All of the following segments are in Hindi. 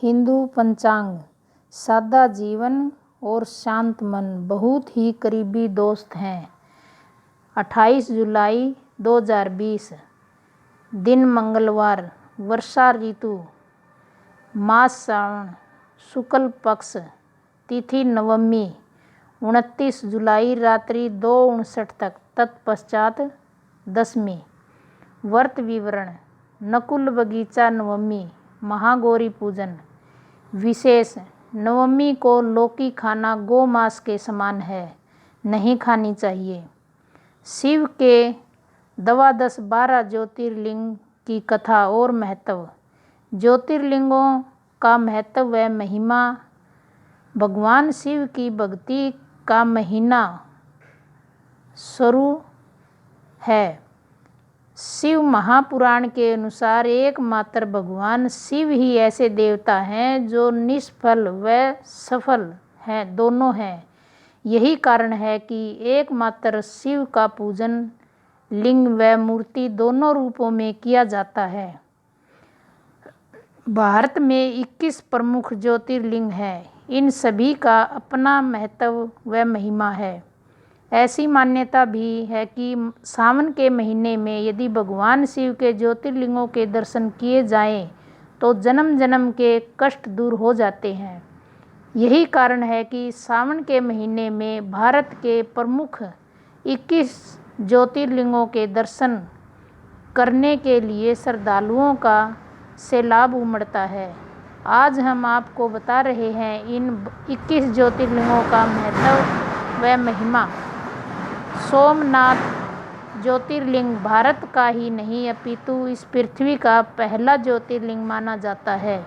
हिंदू पंचांग, सादा जीवन और शांत मन बहुत ही करीबी दोस्त हैं। 28 जुलाई 2020, दिन मंगलवार, वर्षा ऋतु, मास श्रावण, शुक्ल पक्ष, तिथि नवमी, 29 जुलाई रात्रि 2:59 तक, तत्पश्चात दशमी। व्रत विवरण: नकुल बगीचा नवमी, महागौरी पूजन। विशेष: नवमी को लौकी खाना गौ मास के समान है, नहीं खानी चाहिए। शिव के 12 ज्योतिर्लिंग की कथा और महत्व। ज्योतिर्लिंगों का महत्व व महिमा। भगवान शिव की भक्ति का महीना शुरू है। शिव महापुराण के अनुसार एकमात्र भगवान शिव ही ऐसे देवता हैं जो निष्फल व सफल हैं, दोनों हैं। यही कारण है कि एकमात्र शिव का पूजन लिंग व मूर्ति दोनों रूपों में किया जाता है। भारत में 21 प्रमुख ज्योतिर्लिंग हैं। इन सभी का अपना महत्व व महिमा है। ऐसी मान्यता भी है कि सावन के महीने में यदि भगवान शिव के ज्योतिर्लिंगों के दर्शन किए जाएं तो जन्म जन्म के कष्ट दूर हो जाते हैं। यही कारण है कि सावन के महीने में भारत के प्रमुख 21 ज्योतिर्लिंगों के दर्शन करने के लिए श्रद्धालुओं का सैलाब उमड़ता है। आज हम आपको बता रहे हैं इन 21 ज्योतिर्लिंगों का महत्व व महिमा। सोमनाथ ज्योतिर्लिंग भारत का ही नहीं अपितु इस पृथ्वी का पहला ज्योतिर्लिंग माना जाता है।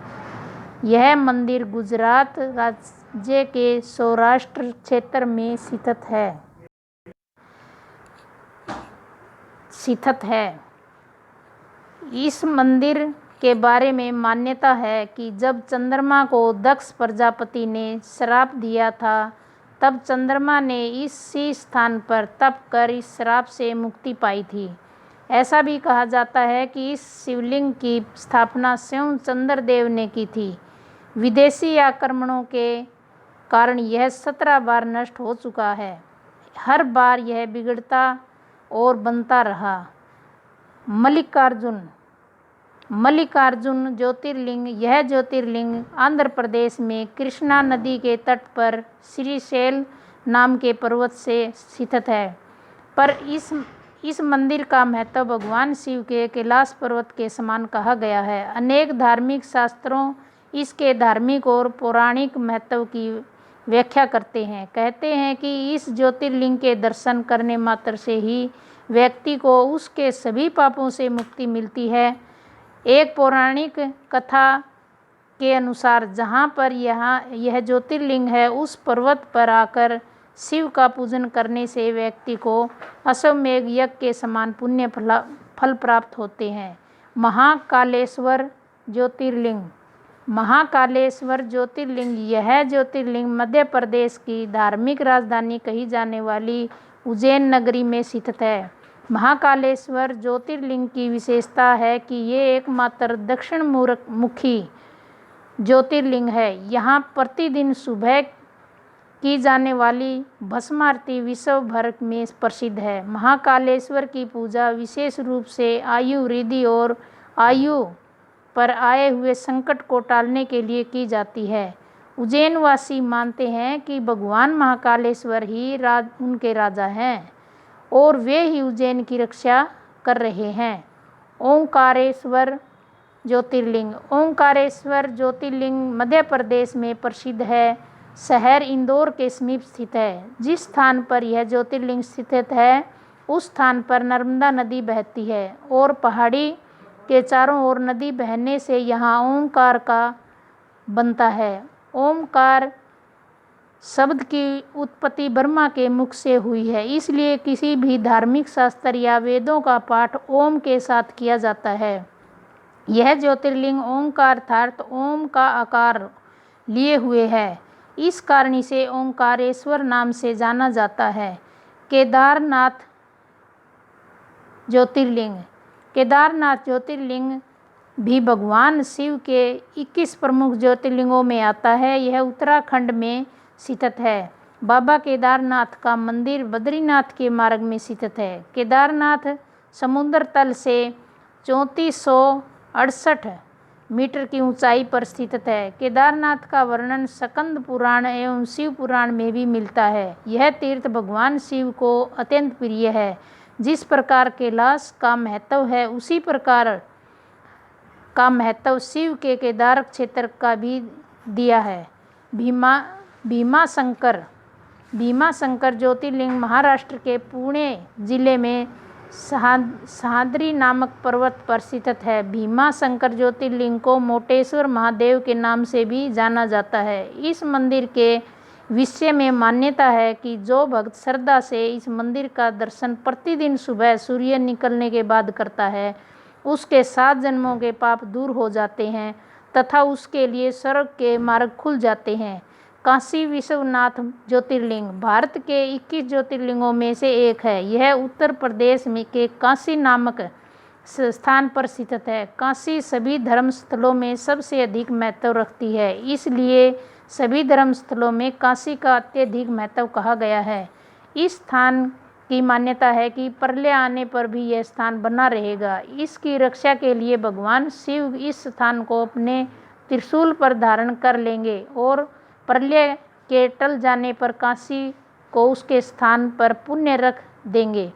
यह मंदिर गुजरात राज्य के सौराष्ट्र क्षेत्र में स्थित है। इस मंदिर के बारे में मान्यता है कि जब चंद्रमा को दक्ष प्रजापति ने श्राप दिया था, तब चंद्रमा ने इसी स्थान पर तप कर इस श्राप से मुक्ति पाई थी। ऐसा भी कहा जाता है कि इस शिवलिंग की स्थापना स्वयं चंद्रदेव ने की थी। विदेशी आक्रमणों के कारण यह 17 बार नष्ट हो चुका है। हर बार यह बिगड़ता और बनता रहा। मल्लिकार्जुन ज्योतिर्लिंग। यह ज्योतिर्लिंग आंध्र प्रदेश में कृष्णा नदी के तट पर श्रीशैल नाम के पर्वत से स्थित है। पर इस मंदिर का महत्व भगवान शिव के कैलाश पर्वत के समान कहा गया है। अनेक धार्मिक शास्त्रों इसके धार्मिक और पौराणिक महत्व की व्याख्या करते हैं। कहते हैं कि इस ज्योतिर्लिंग के दर्शन करने मात्र से ही व्यक्ति को उसके सभी पापों से मुक्ति मिलती है। एक पौराणिक कथा के अनुसार जहाँ पर यह ज्योतिर्लिंग है, उस पर्वत पर आकर शिव का पूजन करने से व्यक्ति को अश्वमेध यज्ञ के समान पुण्य फल प्राप्त होते हैं। महाकालेश्वर ज्योतिर्लिंग। महाकालेश्वर ज्योतिर्लिंग। यह ज्योतिर्लिंग मध्य प्रदेश की धार्मिक राजधानी कही जाने वाली उज्जैन नगरी में स्थित है। महाकालेश्वर ज्योतिर्लिंग की विशेषता है कि ये एकमात्र दक्षिण मुखी ज्योतिर्लिंग है। यहाँ प्रतिदिन सुबह की जाने वाली भस्म आरती विश्व भर में प्रसिद्ध है। महाकालेश्वर की पूजा विशेष रूप से आयु वृद्धि और आयु पर आए हुए संकट को टालने के लिए की जाती है। उज्जैनवासी मानते हैं कि भगवान महाकालेश्वर ही उनके राजा हैं और वे ही उज्जैन की रक्षा कर रहे हैं। ओंकारेश्वर ज्योतिर्लिंग। ओंकारेश्वर ज्योतिर्लिंग मध्य प्रदेश में प्रसिद्ध है। शहर इंदौर के समीप स्थित है। जिस स्थान पर यह ज्योतिर्लिंग स्थित है, उस स्थान पर नर्मदा नदी बहती है और पहाड़ी के चारों ओर नदी बहने से यहाँ ओंकार का बनता है। ओंकार शब्द की उत्पत्ति ब्रह्मा के मुख से हुई है, इसलिए किसी भी धार्मिक शास्त्र या वेदों का पाठ ओम के साथ किया जाता है। यह ज्योतिर्लिंग ओंकार अर्थात ओम का आकार लिए हुए है। इस कारण इसे ओंकारेश्वर नाम से जाना जाता है। केदारनाथ ज्योतिर्लिंग। केदारनाथ ज्योतिर्लिंग भी भगवान शिव के 21 प्रमुख ज्योतिर्लिंगों में आता है। यह उत्तराखंड में स्थित है। बाबा केदारनाथ का मंदिर बद्रीनाथ के मार्ग में स्थित है। केदारनाथ समुद्र तल से 3468 मीटर की ऊंचाई पर स्थित है। केदारनाथ का वर्णन स्कंद पुराण एवं शिव पुराण में भी मिलता है। यह तीर्थ भगवान शिव को अत्यंत प्रिय है। जिस प्रकार कैलाश का महत्व है, उसी प्रकार का महत्व शिव के केदार क्षेत्र का भी दिया है। भीमाशंकर ज्योतिर्लिंग महाराष्ट्र के पुणे जिले में सह्याद्री नामक पर्वत पर स्थित है। भीमाशंकर ज्योतिर्लिंग को मोटेश्वर महादेव के नाम से भी जाना जाता है। इस मंदिर के विषय में मान्यता है कि जो भक्त श्रद्धा से इस मंदिर का दर्शन प्रतिदिन सुबह सूर्य निकलने के बाद करता है, उसके 7 जन्मों के पाप दूर हो जाते हैं तथा उसके लिए स्वर्ग के मार्ग खुल जाते हैं। काशी विश्वनाथ ज्योतिर्लिंग भारत के 21 ज्योतिर्लिंगों में से एक है। यह उत्तर प्रदेश में के काशी नामक स्थान पर स्थित है। काशी सभी धर्म स्थलों में सबसे अधिक महत्व रखती है, इसलिए सभी धर्म स्थलों में काशी का अत्यधिक महत्व कहा गया है। इस स्थान की मान्यता है कि प्रलय आने पर भी यह स्थान बना रहेगा। इसकी रक्षा के लिए भगवान शिव इस स्थान को अपने त्रिशूल पर धारण कर लेंगे और प्रलय के टल जाने पर काशी को उसके स्थान पर पुण्य रख देंगे।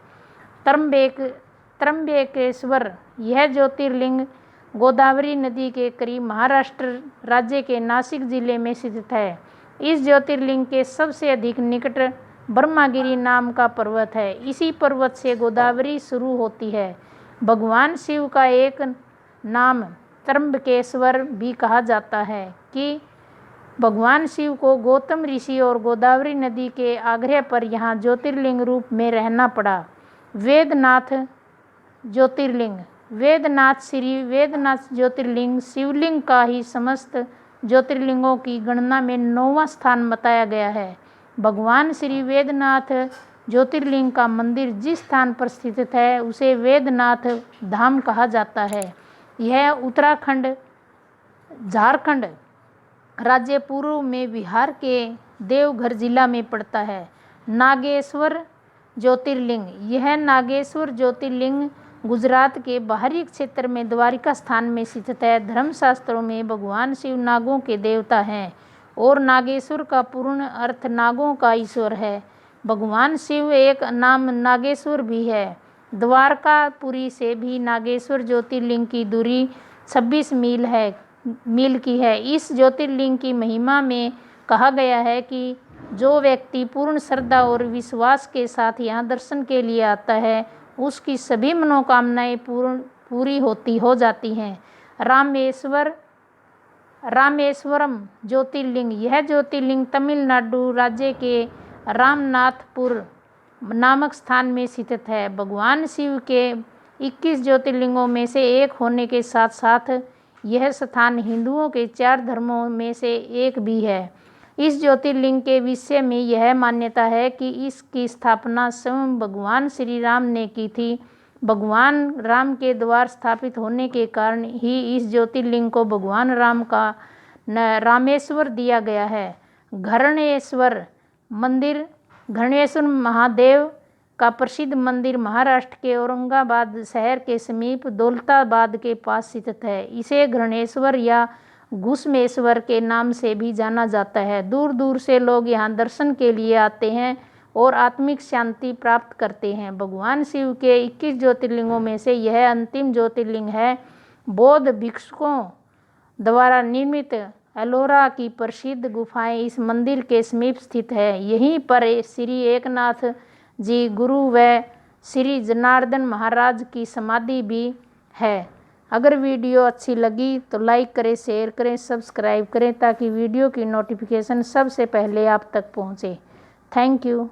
त्र्यंबकेश्वर यह ज्योतिर्लिंग गोदावरी नदी के करीब महाराष्ट्र राज्य के नासिक जिले में स्थित है। इस ज्योतिर्लिंग के सबसे अधिक निकट ब्रह्मगिरी नाम का पर्वत है। इसी पर्वत से गोदावरी शुरू होती है। भगवान शिव का एक नाम त्र्यंबकेश्वर भी कहा जाता है कि भगवान शिव को गौतम ऋषि और गोदावरी नदी के आग्रह पर यहाँ ज्योतिर्लिंग रूप में रहना पड़ा। वेदनाथ श्री वेदनाथ ज्योतिर्लिंग शिवलिंग का ही समस्त ज्योतिर्लिंगों की गणना में 9वां स्थान बताया गया है। भगवान श्री वेदनाथ ज्योतिर्लिंग का मंदिर जिस स्थान पर स्थित है उसे वेदनाथ धाम कहा जाता है। यह उत्तराखंड, झारखंड राज्य पूर्व में बिहार के देवघर जिला में पड़ता है। नागेश्वर ज्योतिर्लिंग यह नागेश्वर ज्योतिर्लिंग गुजरात के बाहरी क्षेत्र में द्वारिका स्थान में स्थित है। धर्मशास्त्रों में भगवान शिव नागों के देवता हैं और नागेश्वर का पूर्ण अर्थ नागों का ईश्वर है। भगवान शिव एक नाम नागेश्वर भी है। द्वारकापुरी से भी नागेश्वर ज्योतिर्लिंग की दूरी 26 मील की है। इस ज्योतिर्लिंग की महिमा में कहा गया है कि जो व्यक्ति पूर्ण श्रद्धा और विश्वास के साथ यहाँ दर्शन के लिए आता है, उसकी सभी मनोकामनाएं पूरी हो जाती हैं। रामेश्वरम ज्योतिर्लिंग यह ज्योतिर्लिंग तमिलनाडु राज्य के रामनाथपुर नामक स्थान में स्थित है। भगवान शिव के 21 ज्योतिर्लिंगों में से एक होने के साथ साथ यह स्थान हिंदुओं के 4 धर्मों में से एक भी है। इस ज्योतिर्लिंग के विषय में यह मान्यता है कि इसकी स्थापना स्वयं भगवान श्री राम ने की थी। भगवान राम के द्वार स्थापित होने के कारण ही इस ज्योतिर्लिंग को भगवान राम का रामेश्वर दिया गया है। घृणेश्वर महादेव का प्रसिद्ध मंदिर महाराष्ट्र के औरंगाबाद शहर के समीप दौलताबाद के पास स्थित है। इसे घृणेश्वर या घुसमेश्वर के नाम से भी जाना जाता है। दूर दूर से लोग यहाँ दर्शन के लिए आते हैं और आत्मिक शांति प्राप्त करते हैं। भगवान शिव के 21 ज्योतिर्लिंगों में से यह अंतिम ज्योतिर्लिंग है। बौद्ध भिक्षुओं द्वारा निर्मित एलोरा की प्रसिद्ध गुफाएं इस मंदिर के समीप स्थित है। यहीं पर श्री एकनाथ जी गुरु व श्री जनार्दन महाराज की समाधि भी है। अगर वीडियो अच्छी लगी तो लाइक करें, शेयर करें, सब्सक्राइब करें ताकि वीडियो की नोटिफिकेशन सबसे पहले आप तक पहुंचे। Thank you.